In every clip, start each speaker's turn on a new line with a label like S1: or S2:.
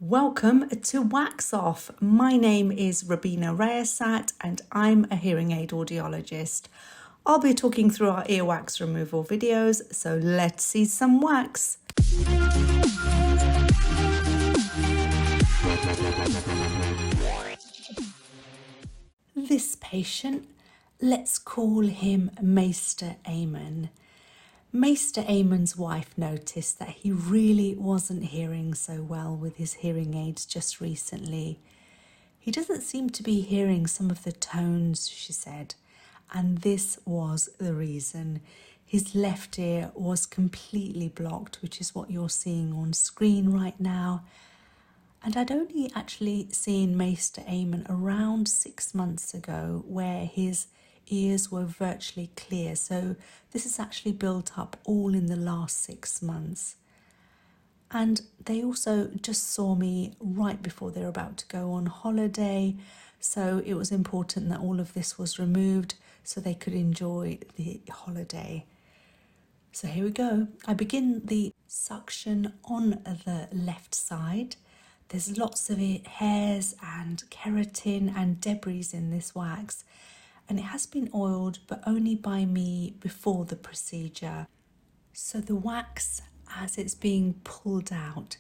S1: Welcome to Wax Off. My name is Robina Rayasat and I'm a hearing aid audiologist. I'll be talking through our earwax removal videos, so let's see some wax. This patient, let's call him Mr. Eamon. Mr. Eamon's wife noticed that he really wasn't hearing so well with his hearing aids just recently. He doesn't seem to be hearing some of the tones, she said, and this was the reason. His left ear was completely blocked, which is what you're seeing on screen right now. And I'd only actually seen Mr. Eamon around 6 months ago, where his ears were virtually clear. So this is actually built up all in the last 6 months. And they also just saw me right before they were about to go on holiday. So it was important that all of this was removed so they could enjoy the holiday. So here we go. I begin the suction on the left side. There's lots of hairs and keratin and debris in this wax. And it has been oiled, but only by me before the procedure. So the wax, as it's being pulled out,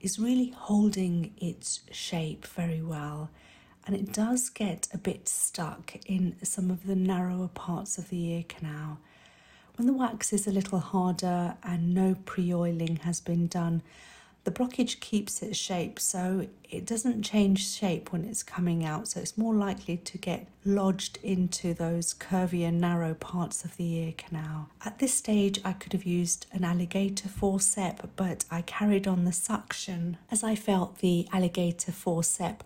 S1: is really holding its shape very well. And it does get a bit stuck in some of the narrower parts of the ear canal. When the wax is a little harder and no pre-oiling has been done, the blockage keeps its shape, so it doesn't change shape when it's coming out, so it's more likely to get lodged into those curvy and narrow parts of the ear canal. At this stage, I could have used an alligator forceps, but I carried on the suction as I felt the alligator forceps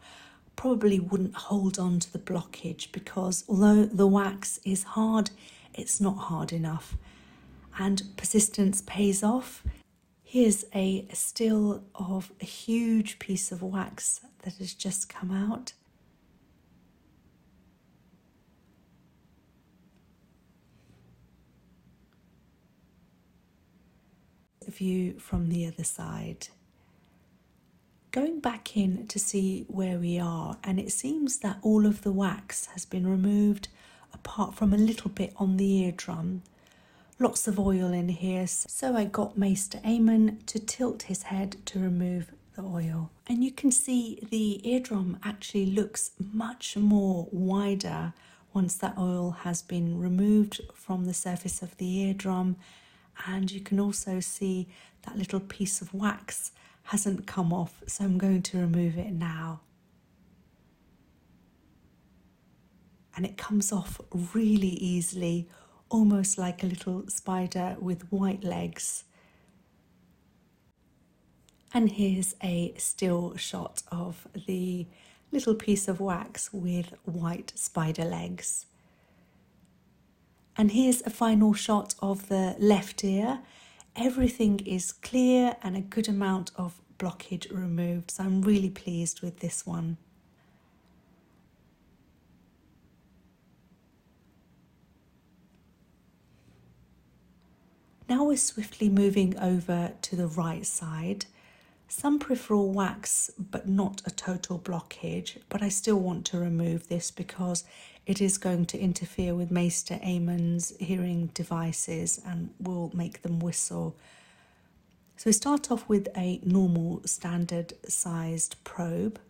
S1: probably wouldn't hold on to the blockage, because although the wax is hard, it's not hard enough. And persistence pays off. Here's a still of a huge piece of wax that has just come out. A view from the other side. Going back in to see where we are, and it seems that all of the wax has been removed apart from a little bit on the eardrum. Lots of oil in here, so I got Mr. Eamon to tilt his head to remove the oil. And you can see the eardrum actually looks much more wider once that oil has been removed from the surface of the eardrum. And you can also see that little piece of wax hasn't come off, so I'm going to remove it now. And it comes off really easily, almost like a little spider with white legs. And here's a still shot of the little piece of wax with white spider legs. And here's a final shot of the left ear. Everything is clear and a good amount of blockage removed, so I'm really pleased with this one. Now we're swiftly moving over to the right side. Some peripheral wax, but not a total blockage, but I still want to remove this because it is going to interfere with Mr. Eamon's hearing devices and will make them whistle. So we start off with a normal standard sized probe.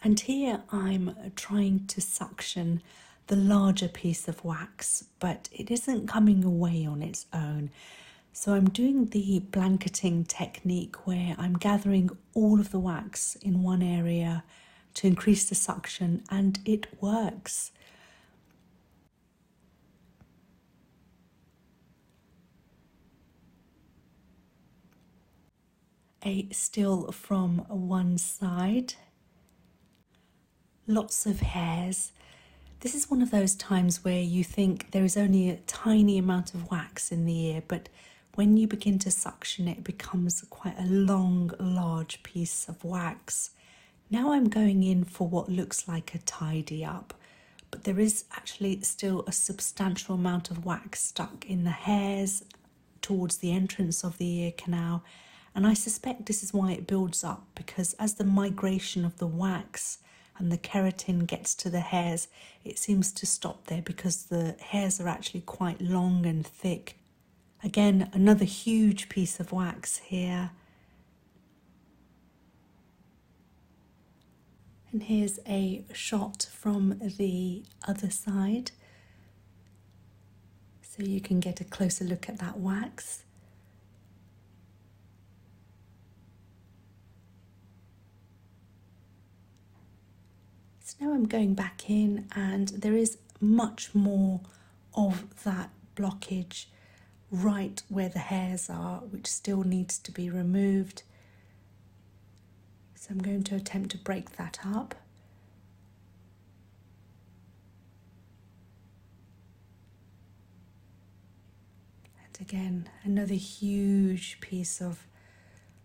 S1: And here I'm trying to suction the larger piece of wax, but it isn't coming away on its own. So I'm doing the blanketing technique where I'm gathering all of the wax in one area to increase the suction, and it works. A still from one side. Lots of hairs. This is one of those times where you think there is only a tiny amount of wax in the ear, but when you begin to suction it becomes quite a long, large piece of wax. Now I'm going in for what looks like a tidy up, but there is actually still a substantial amount of wax stuck in the hairs towards the entrance of the ear canal And I suspect this is why it builds up, because as the migration of the wax and the keratin gets to the hairs, it seems to stop there because the hairs are actually quite long and thick. Again, another huge piece of wax here. And here's a shot from the other side, so you can get a closer look at that wax. So now I'm going back in, and there is much more of that blockage right where the hairs are, which still needs to be removed. So I'm going to attempt to break that up. And again, another huge piece of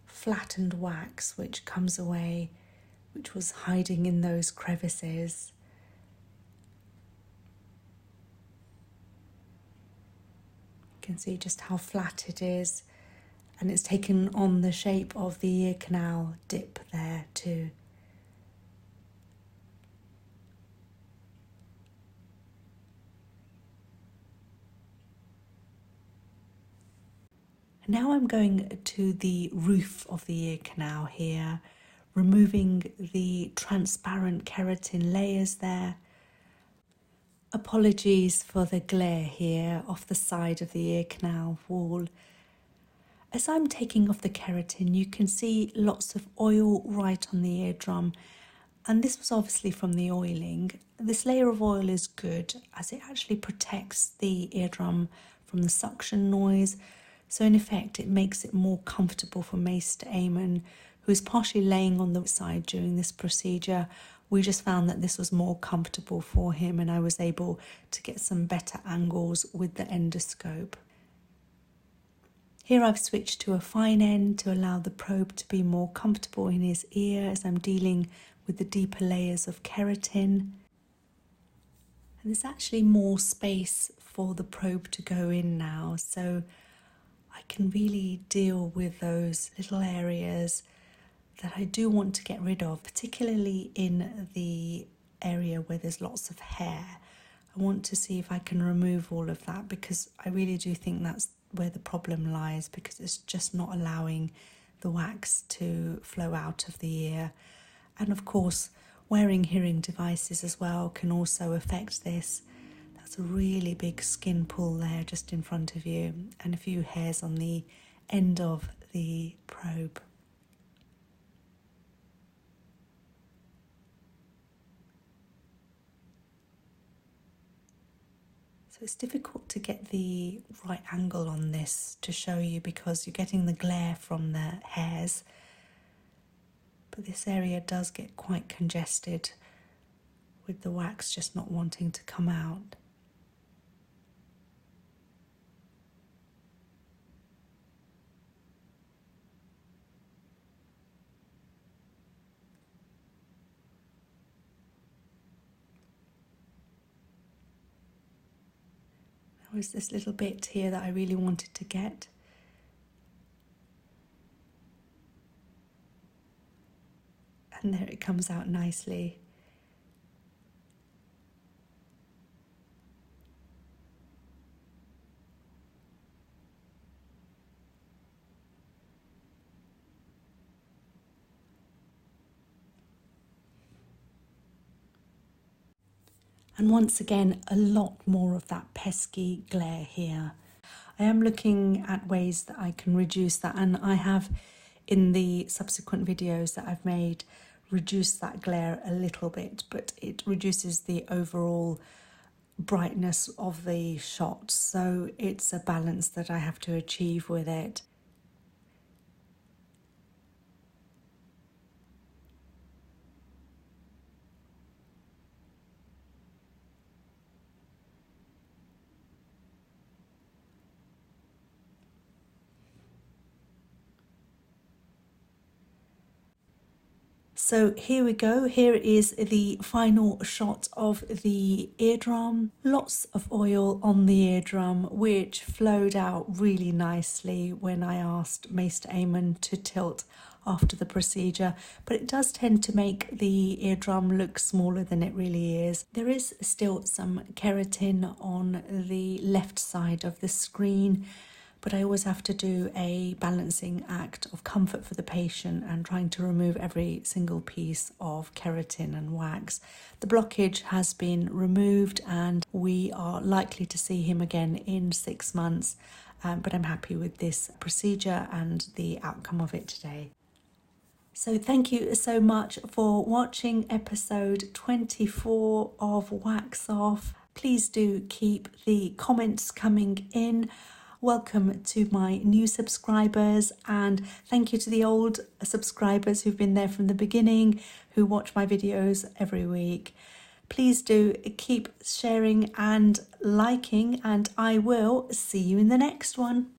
S1: flattened wax which comes away, which was hiding in those crevices. You can see just how flat it is, and it's taken on the shape of the ear canal dip there too. And now I'm going to the roof of the ear canal here, removing the transparent keratin layers there. Apologies for the glare here off the side of the ear canal wall. As I'm taking off the keratin, you can see lots of oil right on the eardrum, and this was obviously from the oiling. This layer of oil is good as it actually protects the eardrum from the suction noise. So in effect, it makes it more comfortable for Mr. Eamon, who is partially laying on the side during this procedure. We just found that this was more comfortable for him, and I was able to get some better angles with the endoscope. Here I've switched to a fine end to allow the probe to be more comfortable in his ear as I'm dealing with the deeper layers of keratin. And there's actually more space for the probe to go in now, so I can really deal with those little areas that I do want to get rid of, particularly in the area where there's lots of hair. I want to see if I can remove all of that, because I really do think that's where the problem lies, because it's just not allowing the wax to flow out of the ear. And of course, wearing hearing devices as well can also affect this. That's a really big skin pull there just in front of you, and a few hairs on the end of the probe. So it's difficult to get the right angle on this to show you, because you're getting the glare from the hairs. But this area does get quite congested with the wax just not wanting to come out. There was this little bit here that I really wanted to get. And there it comes out nicely. And once again, a lot more of that pesky glare here. I am looking at ways that I can reduce that, and I have, in the subsequent videos that I've made, reduced that glare a little bit, but it reduces the overall brightness of the shot, so it's a balance that I have to achieve with it. So here we go. Here is the final shot of the eardrum. Lots of oil on the eardrum, which flowed out really nicely when I asked Maester Eamon to tilt after the procedure, but it does tend to make the eardrum look smaller than it really is. There is still some keratin on the left side of the screen, but I always have to do a balancing act of comfort for the patient and trying to remove every single piece of keratin and wax. The blockage has been removed and we are likely to see him again in 6 months, but I'm happy with this procedure and the outcome of it today. So thank you so much for watching episode 24 of Wax Off. Please do keep the comments coming in. Welcome to my new subscribers, and thank you to the old subscribers who've been there from the beginning, who watch my videos every week. Please do keep sharing and liking, and I will see you in the next one.